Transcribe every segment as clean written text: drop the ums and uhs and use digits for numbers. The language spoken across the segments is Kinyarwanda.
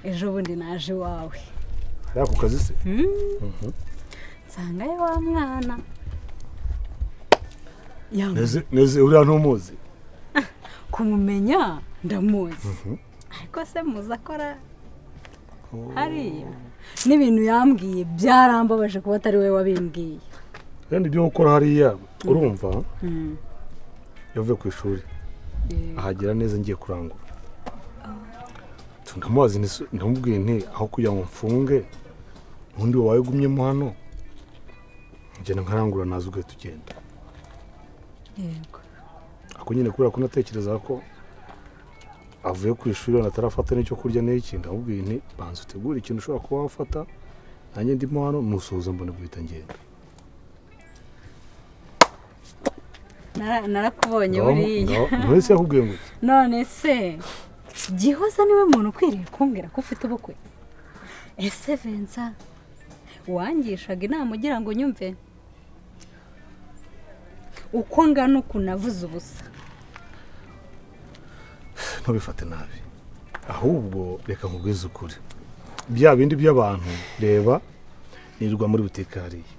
ejo bundi naje wawe hariya ku kazi se nsanga ye wa mwana neze uriya ntumuzi kumumenya ndamuzi ariko se muzi akora hariya n'ibintu yambwiye byarambabaje kuba atari we wabimbwiye kandi ibyo gukora hariya urumva yavuye ku ishuri ahagera neza ngiye kurangura ndamubaza ndamubwiye nti aho kugira ngo mfunge ubundi wawe gumyemo hano ngenda nkarangura nazo ugahita ugenda yego ako nyine kubera ko natekereza ko avuye ku ishuri atarafata n'icyo kurya n'iki ndamubwiye nti banza utegure ikintu ushobora kuba wafata nanjye ndimo hano nusoza mbone guhita ngenda narakubonye buriya mwese yakubwiye ngo none se Gihoza niwe muntu ukwiriye kumbwira ko ufite ubukwe ese Venza wangishaga inama ugira ngo nyumve uko ngana uku navuze ubusa ntubifate nabi ahubwo reka nkubwize ukuri bya bindi by'abantu reba nirwa muri butike hariya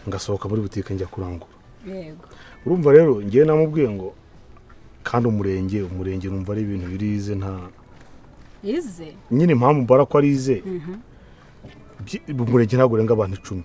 ngasohoka muri butike njya kurangura yego urumva rero ngiye namubwiye ngo kandi umurenge numva ari ibintu birize nta ize nyine impamvu mbara ko ari ize umurenge ntabwo urenga abantu 10